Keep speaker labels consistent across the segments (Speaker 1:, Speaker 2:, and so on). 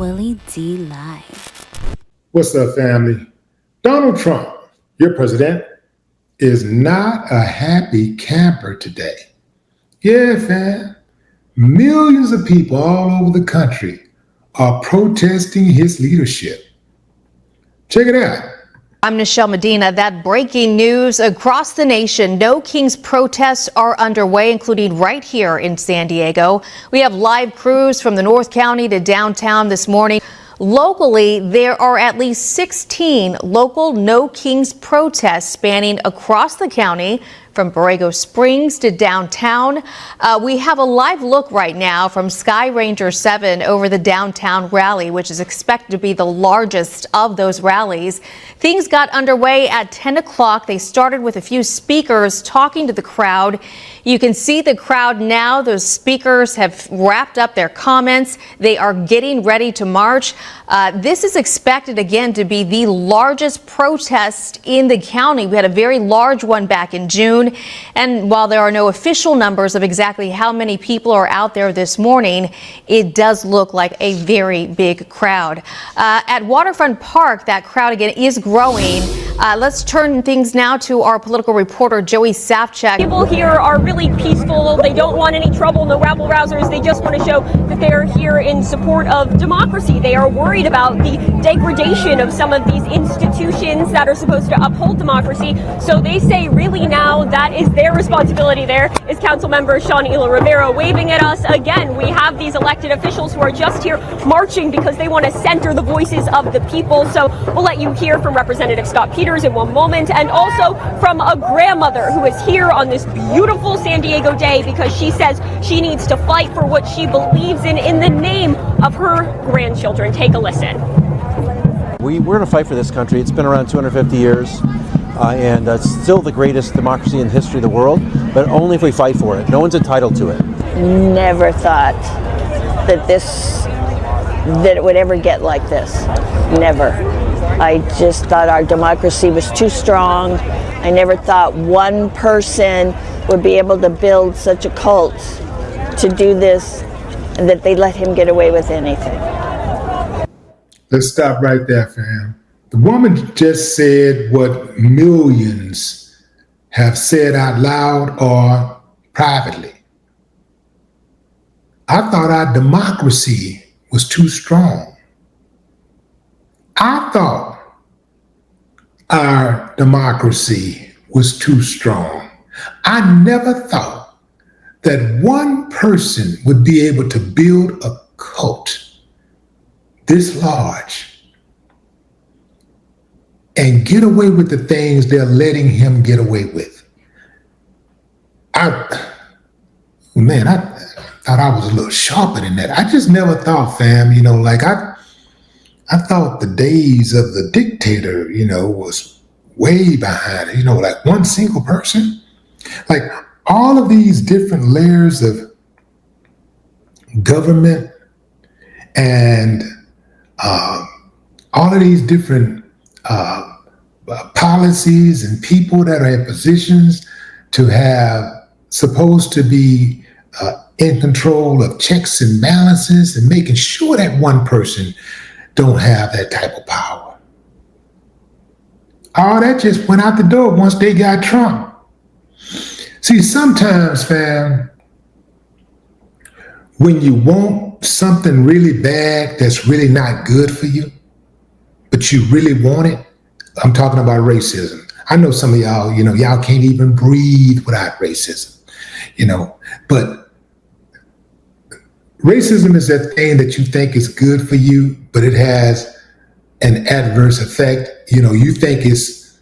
Speaker 1: Willie D Live.
Speaker 2: What's up, family? Donald Trump, your president, is not a happy camper today. Yeah, fam. Millions of people all over the country are protesting his leadership. Check it out.
Speaker 3: I'm Nichelle Medina. That breaking news across the nation. No Kings protests are underway, including right here in San Diego. We have live crews from the North County to downtown this morning. Locally, there are at least 16 local No Kings protests spanning across the county, from Borrego Springs to downtown. We have a live look right now from Sky Ranger 7 over the downtown rally, which is expected to be the largest of those rallies. Things got underway at 10 o'clock. They started with a few speakers talking to the crowd. You can see the crowd now. Those speakers have wrapped up their comments. They are getting ready to march. This is expected again to be the largest protest in the county. We had a very large one back in June. And while there are no official numbers of exactly how many people are out there this morning, it does look like a very big crowd. At Waterfront Park, that crowd again is growing. Let's turn things now to our political reporter, Joey Safchek.
Speaker 4: People here are really peaceful. They don't want any trouble, no rabble-rousers. They just want to show that they are here in support of democracy. They are worried about the degradation of some of these institutions that are supposed to uphold democracy. So they say really now that is their responsibility. There is Council Member Sean Ela Rivera waving at us. Again, we have these elected officials who are just here marching because they want to center the voices of the people. So we'll let you hear from Representative Scott Peters in one moment, and also from a grandmother who is here on this beautiful San Diego day because she says she needs to fight for what she believes in the name of her grandchildren. Take a listen.
Speaker 5: We're going to fight for this country. It's been around 250 years. And it's still the greatest democracy in the history of the world, but only if we fight for it. No one's entitled to it.
Speaker 6: Never thought that it would ever get like this. Never. I just thought our democracy was too strong. I never thought one person would be able to build such a cult to do this, and that they let him get away with anything.
Speaker 2: Let's stop right there, fam. The woman just said what millions have said out loud or privately. I thought our democracy was too strong. I thought our democracy was too strong. I never thought that one person would be able to build a cult this large and get away with the things they're letting him get away with. I thought I was a little sharper than that. I just never thought, fam, I thought the days of the dictator, was way behind it, like one single person. Like all of these different layers of government and all of these different policies and people that are in positions to have supposed to be in control of checks and balances and making sure that one person don't have that type of power. All that just went out the door once they got Trump. See, sometimes, fam, when you want something really bad that's really not good for you, but you really want it, I'm talking about racism. I know some of y'all, y'all can't even breathe without racism, but racism is that thing that you think is good for you, but it has an adverse effect. You think it's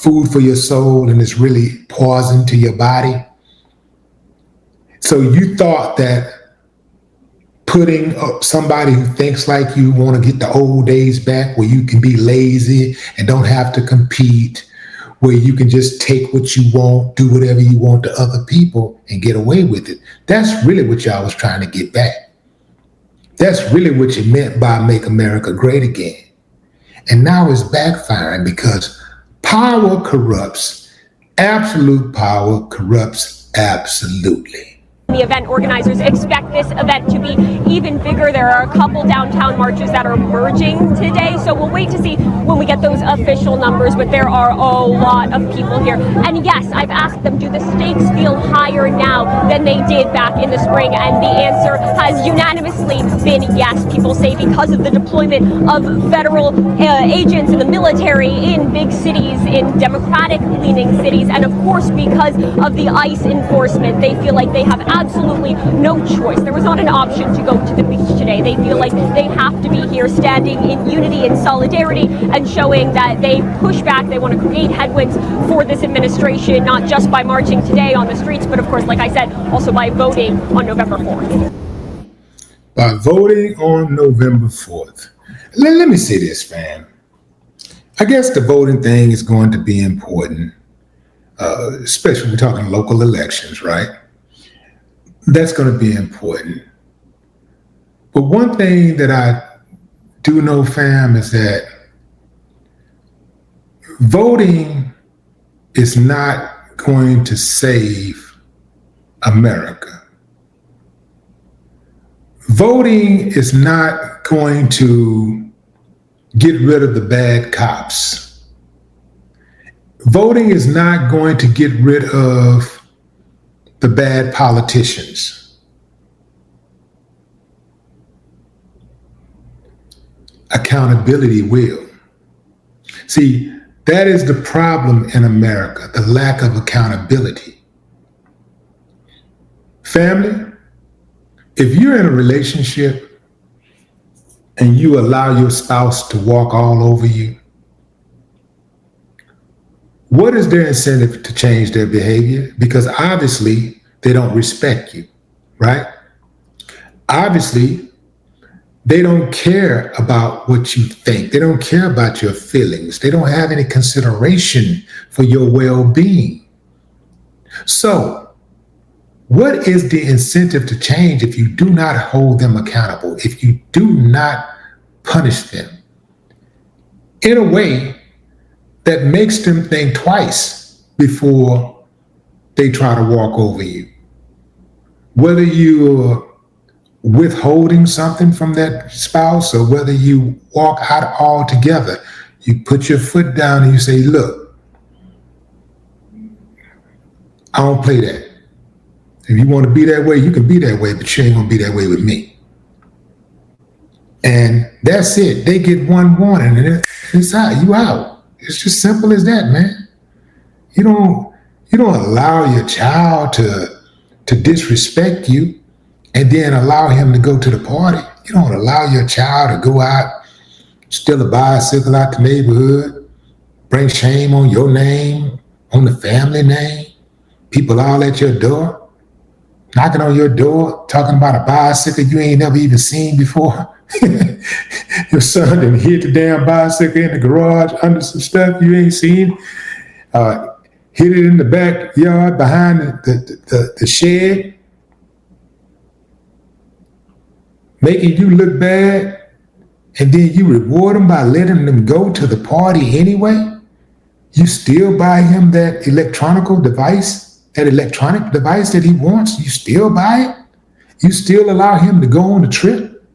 Speaker 2: food for your soul and it's really poison to your body. So you thought that putting somebody who thinks like you want to get the old days back where you can be lazy and don't have to compete, where you can just take what you want, do whatever you want to other people and get away with it. That's really what y'all was trying to get back. That's really what you meant by make America great again. And now it's backfiring because power corrupts. Absolute power corrupts absolutely.
Speaker 4: The event organizers expect this event to be even bigger. There are a couple downtown marches that are merging today, so we'll wait to see when we get those official numbers, but there are a lot of people here. And yes, I've asked them, do the stakes feel higher now than they did back in the spring? And the answer has unanimously been yes. People say because of the deployment of federal agents in the military in big cities, in Democratic-leaning cities, and of course because of the ICE enforcement, they feel like they have absolutely no choice. There was not an option to go to the beach today. They feel like they have to be here standing in unity and solidarity and showing that they push back. They want to create headwinds for this administration, not just by marching today on the streets, but of course, like I said, also by voting on November 4th.
Speaker 2: By voting on November 4th. Let me say this, fam. I guess the voting thing is going to be important, especially when we're talking local elections, right? That's going to be important. But one thing that I do know, fam, is that voting is not going to save America. Voting is not going to get rid of the bad cops. Voting is not going to get rid of the bad politicians. Accountability will. See, that is the problem in America, the lack of accountability. Family, if you're in a relationship and you allow your spouse to walk all over you, what is their incentive to change their behavior? Because obviously they don't respect you, right? Obviously, they don't care about what you think. They don't care about your feelings. They don't have any consideration for your well-being. So, what is the incentive to change if you do not hold them accountable, if you do not punish them in a way that makes them think twice before they try to walk over you? Whether you're withholding something from that spouse or whether you walk out altogether, you put your foot down and you say, look, I don't play that. If you want to be that way, you can be that way, but you ain't gonna be that way with me. And that's it. They get one warning and it's out. You out. It's just simple as that, man. You don't allow your child to disrespect you and then allow him to go to the party. You don't allow your child to go out, steal a bicycle out the neighborhood, bring shame on your name, on the family name. People all at your door, knocking on your door, talking about a bicycle you ain't never even seen before. Your son done hit the damn bicycle in the garage under some stuff you ain't seen. Hit it in the backyard behind the shed. Making you look bad, and then you reward them by letting them go to the party anyway. You still buy him that electronic device that he wants. You still buy it. You still allow him to go on the trip.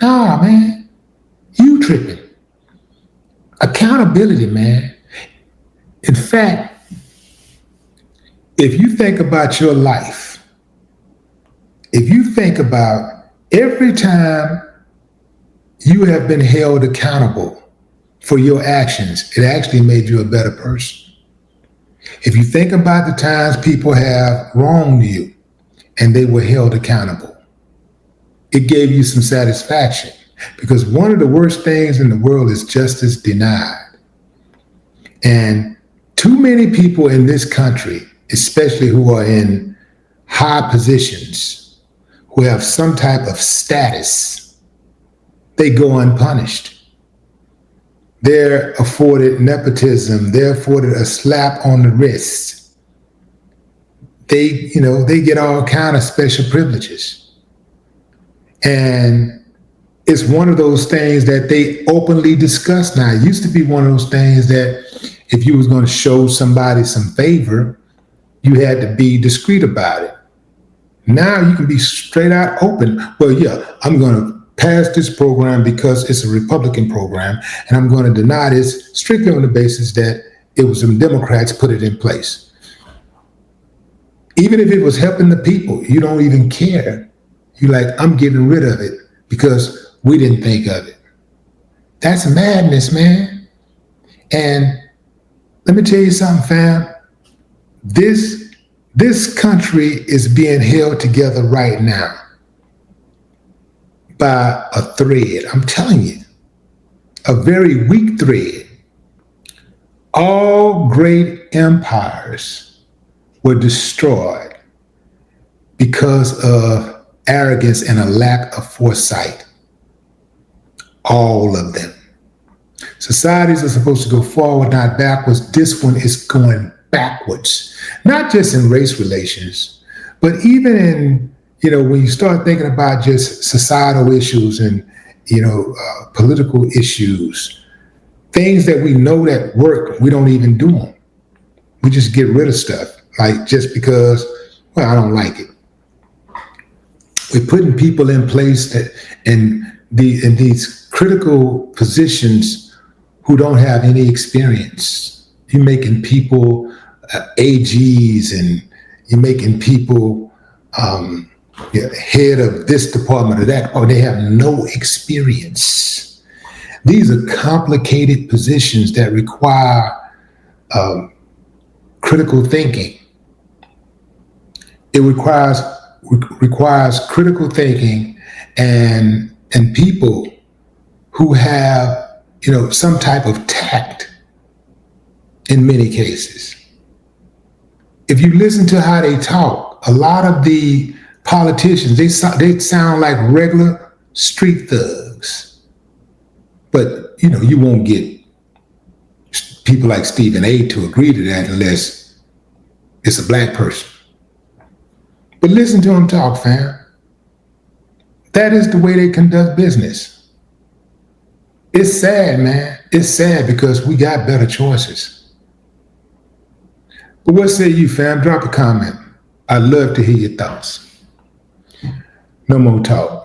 Speaker 2: Nah, man, you tripping. Accountability, man. In fact, if you think about your life, if you think about every time you have been held accountable for your actions, it actually made you a better person. If you think about the times people have wronged you and they were held accountable, it gave you some satisfaction, because one of the worst things in the world is justice denied. And too many people in this country, especially who are in high positions, who have some type of status, they go unpunished. They're afforded nepotism. They're afforded a slap on the wrist. They get all kind of special privileges. And it's one of those things that they openly discuss now. It used to be one of those things that if you was going to show somebody some favor, you had to be discreet about it. Now you can be straight out open. Well, yeah, I'm going to pass this program because it's a Republican program, and I'm going to deny this strictly on the basis that it was some Democrats put it in place. Even if it was helping the people, you don't even care. You're like, I'm getting rid of it because we didn't think of it. That's madness, man. And let me tell you something, fam. This country is being held together right now by a thread. I'm telling you, a very weak thread. All great empires were destroyed because of arrogance and a lack of foresight. All of them. Societies are supposed to go forward, not backwards. This one is going backwards, not just in race relations, but even in, when you start thinking about just societal issues and, political issues, things that we know that work, we don't even do them. We just get rid of stuff, like just because, well, I don't like it. We're putting people in place that in these critical positions who don't have any experience. You're making people AGs, and you're making people head of this department or that, or they have no experience. These are complicated positions that require critical thinking. It requires critical thinking and people who have some type of tact in many cases. If you listen to how they talk, a lot of the politicians, they sound like regular street thugs. But, you won't get people like Stephen A. to agree to that unless it's a black person. But listen to them talk, fam. That is the way they conduct business. It's sad, man. It's sad because we got better choices. But what say you, fam? Drop a comment. I'd love to hear your thoughts. No more talk.